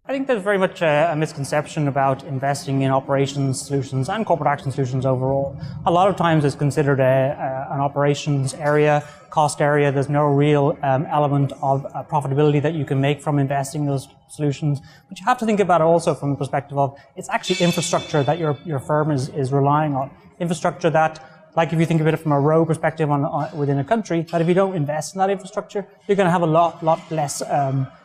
I think there's very much a misconception about investing in operations solutions and corporate action solutions overall. A lot of times it's considered an operations area, cost area. There's no real element of profitability that you can make from investing in those solutions. But you have to think about it also from the perspective of it's actually infrastructure that your firm is relying on. Infrastructure that, like if you think of it from a road perspective within a country, that if you don't invest in that infrastructure, you're going to have a lot less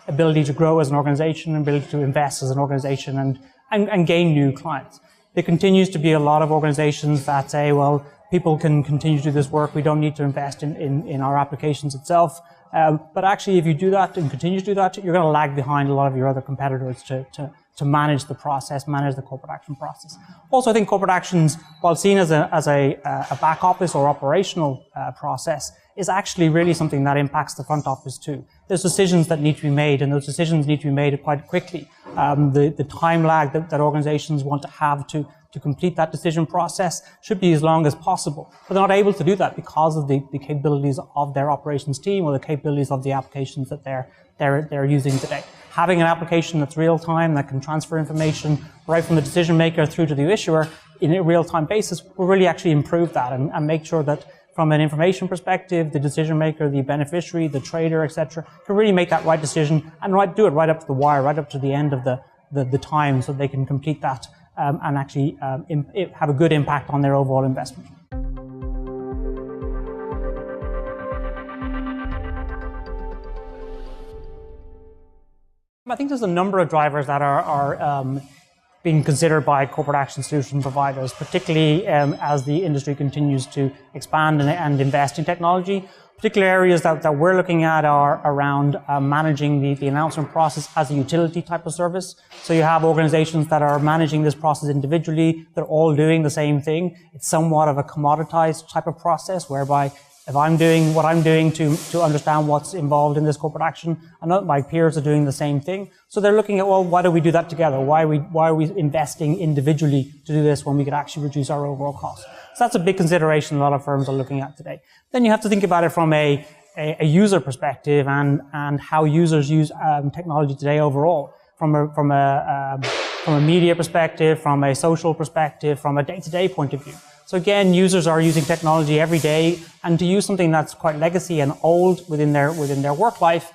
ability to grow as an organization and ability to invest as an organization and gain new clients. There continues to be a lot of organizations that say, well, people can continue to do this work. We don't need to invest in our applications itself. But actually, if you do that and continue to do that, you're going to lag behind a lot of your other competitors to manage the process, manage the corporate action process. Also, I think corporate actions, while seen as a back office or operational process, is actually really something that impacts the front office too. There's decisions that need to be made, and those decisions need to be made quite quickly. The time lag that organizations want to have to complete that decision process should be as long as possible. But they're not able to do that because of the capabilities of their operations team or the capabilities of the applications that they're using today. Having an application that's real time, that can transfer information right from the decision maker through to the issuer in a real time basis will really actually improve that and make sure that from an information perspective, the decision maker, the beneficiary, the trader, etc., can really make that right decision and do it right up to the wire, right up to the end of the time, so they can complete that and actually have a good impact on their overall investment. I think there's a number of drivers that are being considered by corporate action solution providers, particularly as the industry continues to expand and invest in technology. Particular areas that we're looking at are around managing the announcement process as a utility type of service. So you have organizations that are managing this process individually. They're all doing the same thing. It's somewhat of a commoditized type of process whereby if I'm doing what I'm doing to understand what's involved in this corporate action, and my peers are doing the same thing. So they're looking at, well, why do we do that together? Why are we investing individually to do this when we could actually reduce our overall costs? So that's a big consideration a lot of firms are looking at today. Then you have to think about it from a user perspective and how users use technology today overall, from a media perspective, from a social perspective, from a day-to-day point of view. So again, users are using technology every day, and to use something that's quite legacy and old within their work life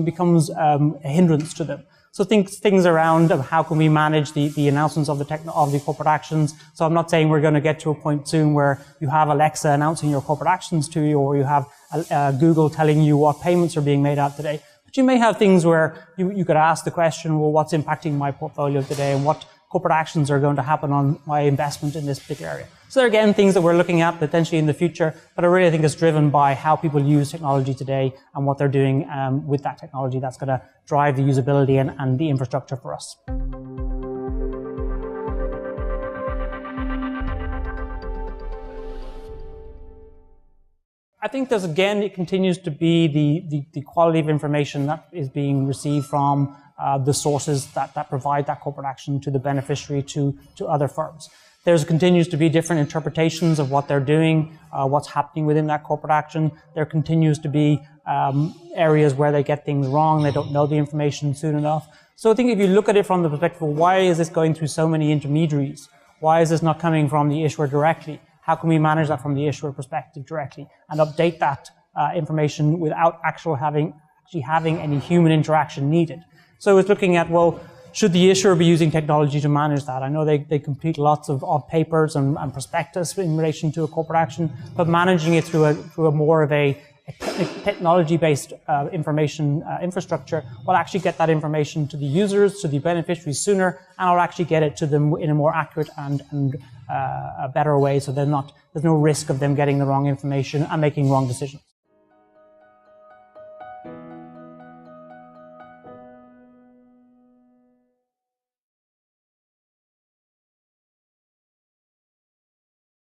becomes a hindrance to them. So things around how can we manage the announcements of the corporate actions. So I'm not saying we're going to get to a point soon where you have Alexa announcing your corporate actions to you, or you have Google telling you what payments are being made out today. But you may have things where you could ask the question, well, what's impacting my portfolio today, and what corporate actions are going to happen on my investment in this particular area. So there are, again, things that we're looking at potentially in the future, but I really think it's driven by how people use technology today and what they're doing with that technology that's going to drive the usability and the infrastructure for us. I think it continues to be the quality of information that is being received from the sources that provide that corporate action to the beneficiary, to other firms. There continues to be different interpretations of what they're doing, what's happening within that corporate action. There continues to be areas where they get things wrong, they don't know the information soon enough. So I think if you look at it from the perspective of why is this going through so many intermediaries? Why is this not coming from the issuer directly? How can we manage that from the issuer perspective directly and update that information without actually having any human interaction needed? So it's looking at, well, should the issuer be using technology to manage that? I know they complete lots of papers and prospectus in relation to a corporate action, but managing it through a more of a technology-based information infrastructure will actually get that information to the users, to the beneficiaries sooner, and will actually get it to them in a more accurate and a better way, so there's no risk of them getting the wrong information and making wrong decisions.